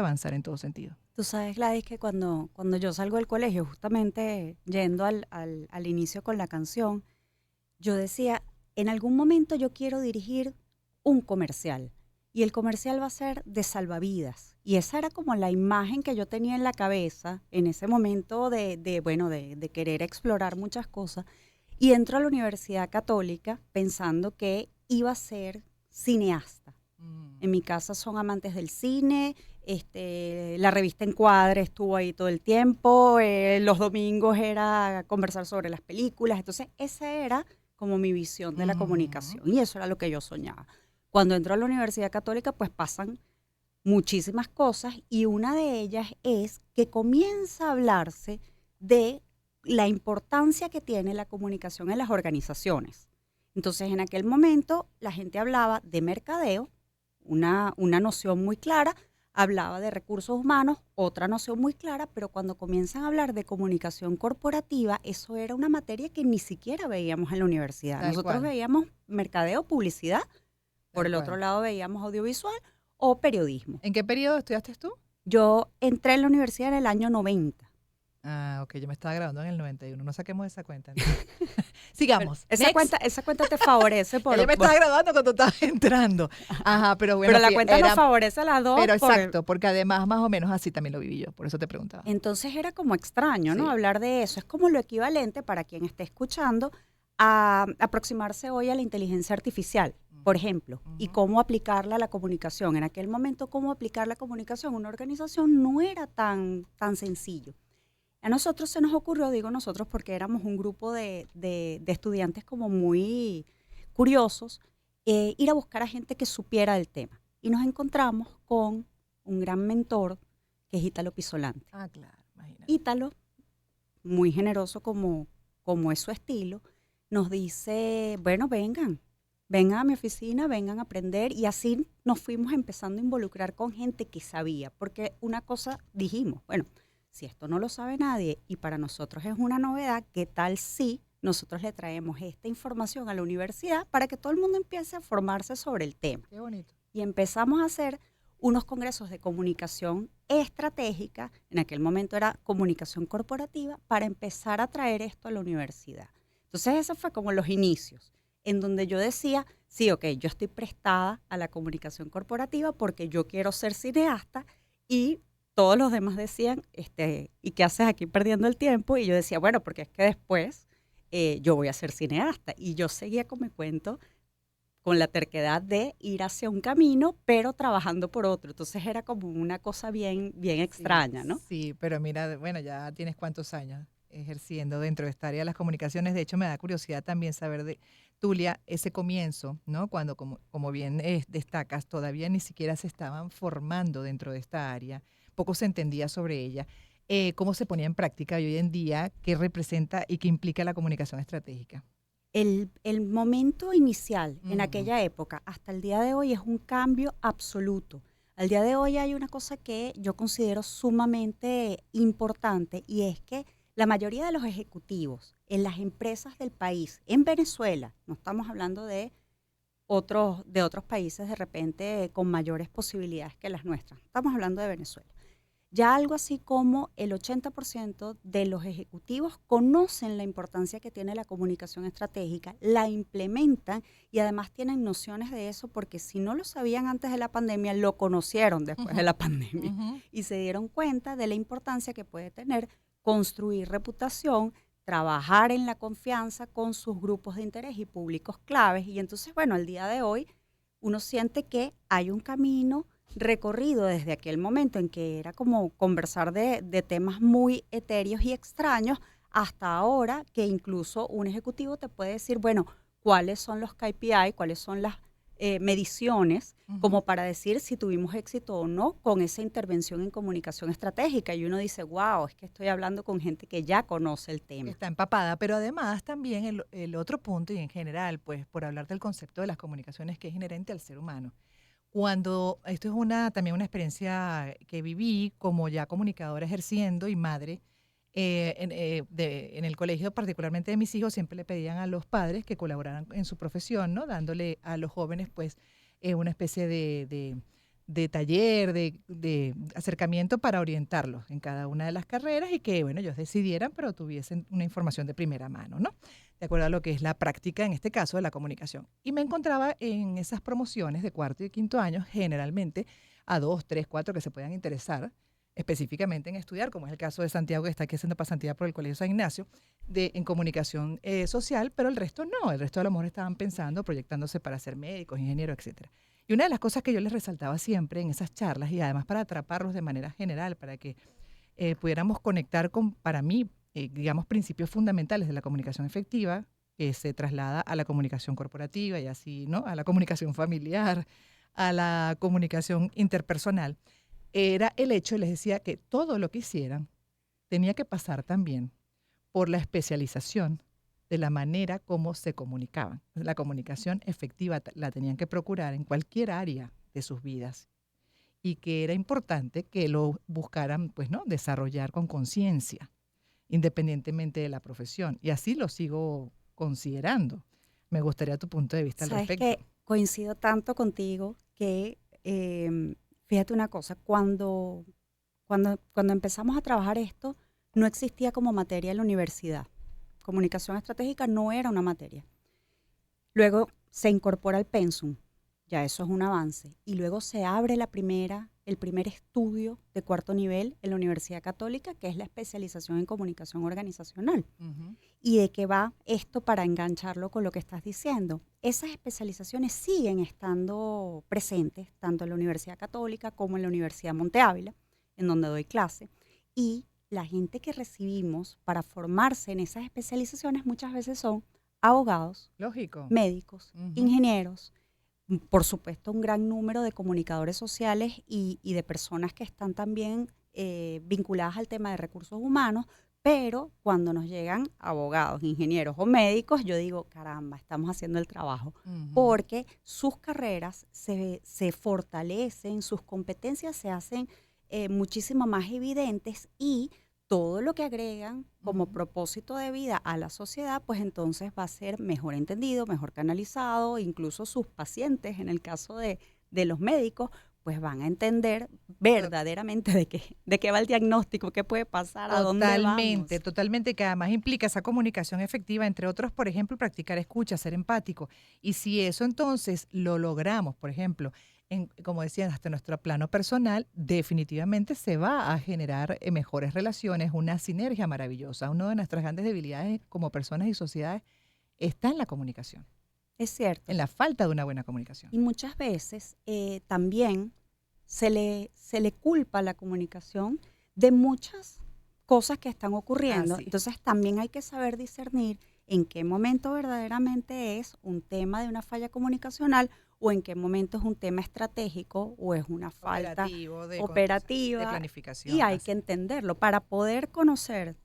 avanzar en todo sentido. Tú sabes, Gladys, que cuando yo salgo del colegio, justamente yendo al inicio con la canción, yo decía, en algún momento yo quiero dirigir un comercial y el comercial va a ser de salvavidas. Y esa era como la imagen que yo tenía en la cabeza en ese momento de querer explorar muchas cosas. Y entro a la Universidad Católica pensando que iba a ser cineasta. En mi casa son amantes del cine, la revista Encuadre estuvo ahí todo el tiempo, los domingos era conversar sobre las películas, entonces esa era como mi visión de la comunicación y eso era lo que yo soñaba. Cuando entro a la Universidad Católica pues pasan muchísimas cosas y una de ellas es que comienza a hablarse de la importancia que tiene la comunicación en las organizaciones. Entonces en aquel momento la gente hablaba de mercadeo, una noción muy clara, hablaba de recursos humanos, otra noción muy clara, pero cuando comienzan a hablar de comunicación corporativa, eso era una materia que ni siquiera veíamos en la universidad. Tal Nosotros cual, veíamos mercadeo, publicidad, por tal el otro cual. lado veíamos audiovisual o periodismo. ¿En qué periodo estudiaste tú? Yo entré en la universidad en el año 90. Ah, ok, yo me estaba graduando en el 91. No saquemos esa cuenta. Pero Sigamos. Next. esa cuenta te favorece Ya yo me estaba graduando cuando estabas entrando. Ajá, pero pero bueno, la cuenta nos favorece a las dos pero por, exacto, porque además más o menos así también lo viví yo, por eso te preguntaba. entonces era como extraño, ¿no? Sí. Hablar de eso. Es como lo equivalente para quien esté escuchando a aproximarse hoy a la inteligencia artificial, por ejemplo, y Ujú. cómo aplicarla a la comunicación. En aquel momento, cómo aplicar la comunicación a una organización no era tan sencillo. A nosotros se nos ocurrió, digo nosotros porque éramos un grupo de estudiantes como muy curiosos, ir a buscar a gente que supiera del tema. Y nos encontramos con un gran mentor que es Ítalo Pisolante. Ah, claro, imagínate. Ítalo, muy generoso como es su estilo, nos dice, bueno, vengan a mi oficina, vengan a aprender. Y así nos fuimos empezando a involucrar con gente que sabía, porque una cosa dijimos, bueno, si esto no lo sabe nadie y para nosotros es una novedad, ¿qué tal si nosotros le traemos esta información a la universidad para que todo el mundo empiece a formarse sobre el tema? Qué bonito. Y empezamos a hacer unos congresos de comunicación estratégica, en aquel momento era comunicación corporativa, para empezar a traer esto a la universidad. Entonces, esos fue como los inicios, en donde yo decía, sí, ok, yo estoy prestada a la comunicación corporativa porque yo quiero ser cineasta y todos los demás decían, ¿y qué haces aquí perdiendo el tiempo? Y yo decía, bueno, porque es que después yo voy a ser cineasta. Y yo seguía con mi cuento con la terquedad de ir hacia un camino, pero trabajando por otro. Entonces era como una cosa bien Sí, extraña, ¿no? sí, pero mira, bueno, ya tienes cuántos años ejerciendo dentro de esta área de las comunicaciones. De hecho, me da curiosidad también saber de Tulia, ese comienzo, ¿no? Cuando, como bien destacas, todavía ni siquiera se estaban formando dentro de esta área, poco se entendía sobre ella. ¿Cómo se ponía en práctica y hoy en día qué representa y qué implica la comunicación estratégica? El momento inicial en Ujú. aquella época hasta el día de hoy es un cambio absoluto. Al día de hoy hay una cosa que yo considero sumamente importante y es que la mayoría de los ejecutivos en las empresas del país, en Venezuela, no estamos hablando de otros países de repente con mayores posibilidades que las nuestras, estamos hablando de Venezuela. Ya algo así como el 80% de los ejecutivos conocen la importancia que tiene la comunicación estratégica, la implementan y además tienen nociones de eso porque si no lo sabían antes de la pandemia, lo conocieron después de la pandemia Ujú. y se dieron cuenta de la importancia que puede tener construir reputación, trabajar en la confianza con sus grupos de interés y públicos claves. Y entonces, bueno, al día de hoy uno siente que hay un camino recorrido desde aquel momento en que era como conversar de temas muy etéreos y extraños hasta ahora que incluso un ejecutivo te puede decir, bueno, cuáles son los KPI, cuáles son las mediciones, Ujú. como para decir si tuvimos éxito o no con esa intervención en comunicación estratégica. Y uno dice, wow, es que estoy hablando con gente que ya conoce el Que tema. está empapada, pero además también el otro punto y en general, pues por hablar del concepto de las comunicaciones que es inherente al ser humano. Cuando esto es también una experiencia que viví como ya comunicadora ejerciendo y madre, en el colegio, particularmente de mis hijos, siempre le pedían a los padres que colaboraran en su profesión, ¿no? Dándole a los jóvenes, pues, una especie de taller, de acercamiento para orientarlos en cada una de las carreras y que, bueno, ellos decidieran, pero tuviesen una información de primera mano, ¿no? De acuerdo a lo que es la práctica, en este caso, de la comunicación. Y me encontraba en esas promociones de cuarto y quinto año, generalmente a 2, 3, 4 que se puedan interesar específicamente en estudiar, como es el caso de Santiago, que está aquí haciendo pasantía por el Colegio San Ignacio, en comunicación social, pero el resto no, el resto a lo mejor estaban pensando, proyectándose para ser médicos, ingenieros, etcétera. Y una de las cosas que yo les resaltaba siempre en esas charlas, y además para atraparlos de manera general, para que pudiéramos conectar con, para mí, digamos, principios fundamentales de la comunicación efectiva, que se traslada a la comunicación corporativa y así, ¿no? A la comunicación familiar, a la comunicación interpersonal, era el hecho, les decía, que todo lo que hicieran tenía que pasar también por la especialización de la manera como se comunicaban. La comunicación efectiva la tenían que procurar en cualquier área de sus vidas y que era importante que lo buscaran, pues, ¿no? Desarrollar con conciencia, independientemente de la profesión. Y así lo sigo considerando. Me gustaría tu punto de vista al Sabes respecto. que coincido tanto contigo que, fíjate una cosa, cuando empezamos a trabajar esto, no existía como materia en la universidad. Comunicación estratégica no era una materia. Luego se incorpora el pensum, ya eso es un avance, y luego se abre el primer estudio de cuarto nivel en la Universidad Católica, que es la especialización en comunicación organizacional. Ujú. ¿Y de qué va esto para engancharlo con lo que estás diciendo? Esas especializaciones siguen estando presentes, tanto en la Universidad Católica como en la Universidad Monte Ávila, en donde doy clase, y la gente que recibimos para formarse en esas especializaciones muchas veces son abogados, Lógico. médicos, Ujú. ingenieros, por supuesto un gran número de comunicadores sociales y de personas que están también vinculadas al tema de recursos humanos, pero cuando nos llegan abogados, ingenieros o médicos, yo digo, caramba, estamos haciendo el trabajo, Ujú. porque sus carreras se fortalecen, sus competencias se hacen muchísimo más evidentes y todo lo que agregan como Ujú. propósito de vida a la sociedad, pues entonces va a ser mejor entendido, mejor canalizado, incluso sus pacientes, en el caso de los médicos, pues van a entender verdaderamente de qué va el diagnóstico, qué puede pasar, a dónde Totalmente, vamos. totalmente, que además implica esa comunicación efectiva, entre otros, por ejemplo, practicar escucha, ser empático. Y si eso entonces lo logramos, por ejemplo, como decían, hasta nuestro plano personal, definitivamente se va a generar mejores relaciones, una sinergia maravillosa. Una de nuestras grandes debilidades como personas y sociedades está en la comunicación, Es cierto. en la falta de una buena comunicación. Y muchas veces también se le culpa a la comunicación de muchas cosas que están ocurriendo. Así. Entonces también hay que saber discernir en qué momento verdaderamente es un tema de una falla comunicacional o en qué momento es un tema estratégico o es una falta Operativo, de operativa y planificación, hay que así. entenderlo. Para poder conocer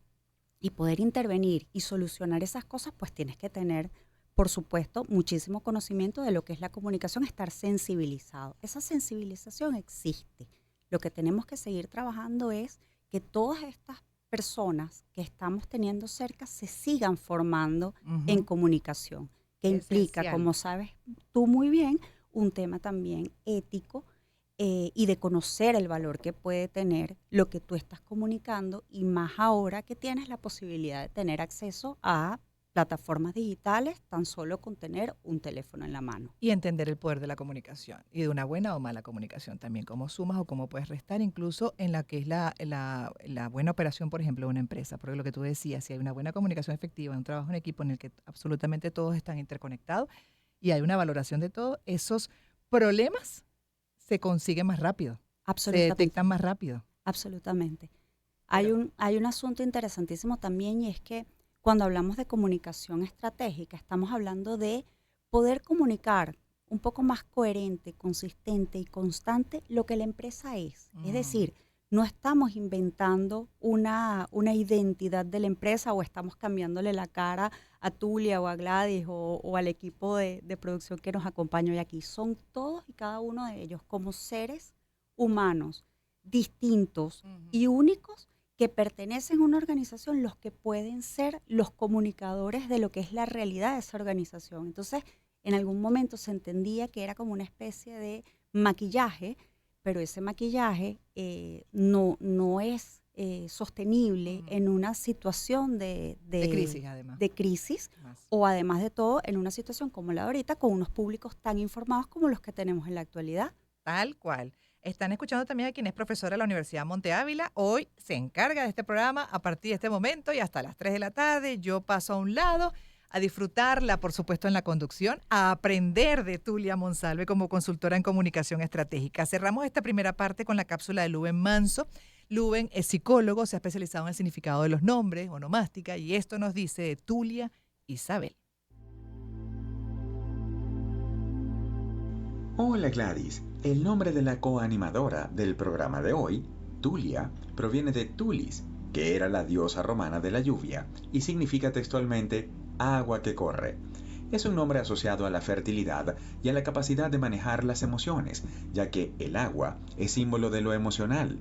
y poder intervenir y solucionar esas cosas, pues tienes que tener, por supuesto, muchísimo conocimiento de lo que es la comunicación, estar sensibilizado. Esa sensibilización existe. Lo que tenemos que seguir trabajando es que todas estas personas que estamos teniendo cerca se sigan formando en Ujú. comunicación, que implica, Esencial. como sabes tú muy bien, un tema también ético y de conocer el valor que puede tener lo que tú estás comunicando y más ahora que tienes la posibilidad de tener acceso a plataformas digitales tan solo con tener un teléfono en la mano. Y entender el poder de la comunicación y de una buena o mala comunicación también, cómo sumas o cómo puedes restar, incluso en la que es la buena operación, por ejemplo, de una empresa. Porque lo que tú decías, si hay una buena comunicación efectiva, un trabajo en equipo en el que absolutamente todos están interconectados y hay una valoración de todo, esos problemas se consiguen más rápido, se Absolutamente, detectan más rápido. absolutamente. Pero Hay un asunto interesantísimo también y es que cuando hablamos de comunicación estratégica, estamos hablando de poder comunicar un poco más coherente, consistente y constante lo que la empresa es. Es mm, decir, no estamos inventando una identidad de la empresa o estamos cambiándole la cara a Tulia o a Gladys o al equipo de producción que nos acompaña hoy aquí. Son todos y cada uno de ellos como seres humanos distintos ujú. y únicos que pertenecen a una organización los que pueden ser los comunicadores de lo que es la realidad de esa organización. Entonces, en algún momento se entendía que era como una especie de maquillaje, pero ese maquillaje no es sostenible en una situación De crisis, además. de crisis, Más. o además de todo en una situación como la de ahorita, con unos públicos tan informados como los que tenemos en la actualidad. Tal cual. Están escuchando también a quien es profesora de la Universidad Monte Ávila. Hoy se encarga de este programa a partir de este momento y hasta las 3 de la tarde. Yo paso a un lado a disfrutarla, por supuesto, en la conducción, a aprender de Tulia Monsalve como consultora en comunicación estratégica. Cerramos esta primera parte con la cápsula de Luben Manso. Luben es psicólogo, se ha especializado en el significado de los nombres, onomástica, y esto nos dice de Tulia Isabel. Hola Gladys, el nombre de la coanimadora del programa de hoy, Tulia, proviene de Tulis, que era la diosa romana de la lluvia y significa textualmente agua que corre. Es un nombre asociado a la fertilidad y a la capacidad de manejar las emociones, ya que el agua es símbolo de lo emocional.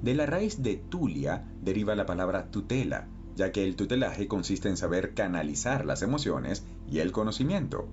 De la raíz de Tulia deriva la palabra tutela, ya que el tutelaje consiste en saber canalizar las emociones y el conocimiento.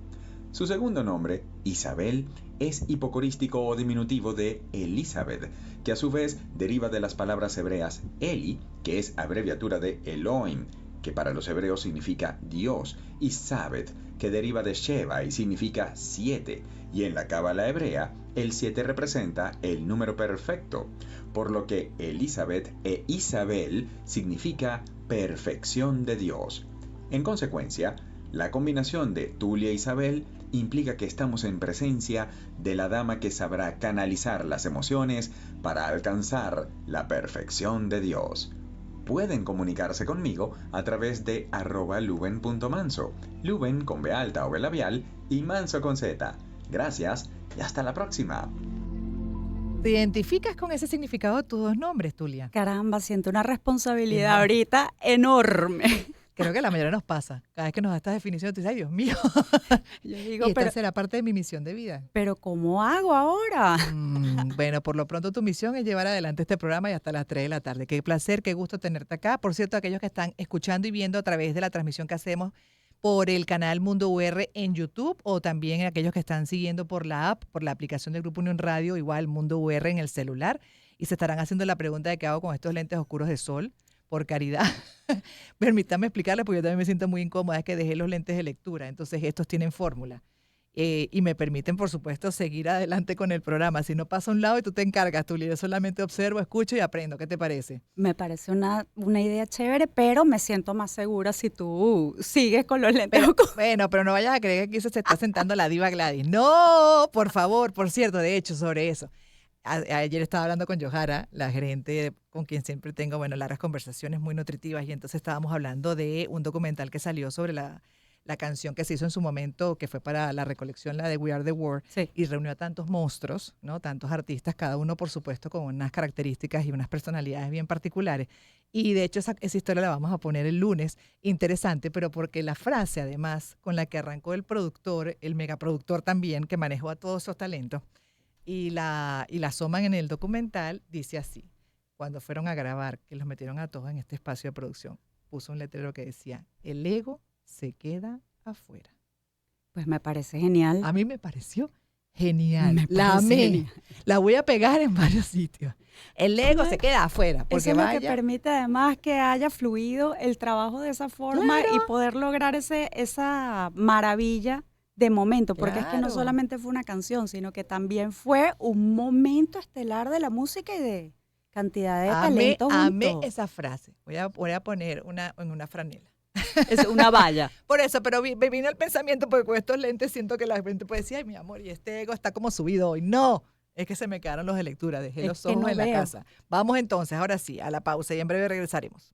Su segundo nombre, Isabel, es hipocorístico o diminutivo de Elizabeth, que a su vez deriva de las palabras hebreas Eli, que es abreviatura de Elohim, que para los hebreos significa Dios, y Sabet, que deriva de Sheva y significa 7, y en la cábala hebrea, el 7 representa el número perfecto, por lo que Elizabeth e Isabel significa perfección de Dios. En consecuencia, la combinación de Tulia e Isabel implica que estamos en presencia de la dama que sabrá canalizar las emociones para alcanzar la perfección de Dios. Pueden comunicarse conmigo a través de @luben.manso, Luben con B alta o B labial y Manso con Z. Gracias y hasta la próxima. ¿Te identificas con ese significado de tus dos nombres, Tulia? Caramba, siento una responsabilidad ahorita enorme. Creo que a la mayoría nos pasa. Cada vez que nos da estas definiciones, tú dices, ay, Dios mío. Yo Y digo, esta será parte de mi misión de vida. pero ¿cómo hago ahora? Bueno, por lo pronto tu misión es llevar adelante este programa y hasta las 3 de la tarde. Qué placer, qué gusto tenerte acá. Por cierto, aquellos que están escuchando y viendo a través de la transmisión que hacemos por el canal Mundo UR en YouTube, o también aquellos que están siguiendo por la app, por la aplicación del Grupo Unión Radio, igual Mundo UR en el celular, y se estarán haciendo la pregunta de qué hago con estos lentes oscuros de sol. Por caridad, permítame explicarles, porque yo también me siento muy incómoda, es que dejé los lentes de lectura, entonces estos tienen fórmula. Y me permiten, por supuesto, seguir adelante con el programa. Si no pasa a un lado y tú te encargas, Tulia, yo solamente observo, escucho y aprendo. ¿Qué te parece? Me parece una idea chévere, pero me siento más segura si tú sigues con los lentes. Bueno, pero no vayas a creer que aquí se está sentando la diva Gladys. No, por favor, por cierto, de hecho, sobre eso. Ayer estaba hablando con Johara, la gerente con quien siempre tengo, bueno, largas conversaciones muy nutritivas, y entonces estábamos hablando de un documental que salió sobre la canción que se hizo en su momento, que fue para la recolección, la de We Are the World, Sí. y reunió a tantos monstruos, ¿no? Tantos artistas, cada uno, por supuesto, con unas características y unas personalidades bien particulares. Y de hecho esa historia la vamos a poner el lunes, interesante, pero porque la frase, además, con la que arrancó el productor, el megaproductor también, que manejó a todos esos talentos, y la asoman en el documental, dice así: cuando fueron a grabar, que los metieron a todos en este espacio de producción, puso un letrero que decía, el ego se queda afuera. Pues me parece genial. A mí me pareció genial. Me La parece amé. genial. La voy a pegar en varios sitios. El ego se queda afuera. Porque Eso es lo que vaya, permite además que haya fluido el trabajo de esa forma Claro. y poder lograr esa maravilla de momento, porque es que no Claro. solamente fue una canción, sino que también fue un momento estelar de la música y de cantidad de talento amé juntos. esa frase. Voy a poner en una franela. Es una valla. Por eso, pero me vino el pensamiento, porque con estos lentes siento que la gente puede decir, ay, mi amor, y este ego está como subido hoy. No, es que se me quedaron los de lectura, dejé Es los que ojos no en la veo. casa. Vamos entonces, ahora sí, a la pausa y en breve regresaremos.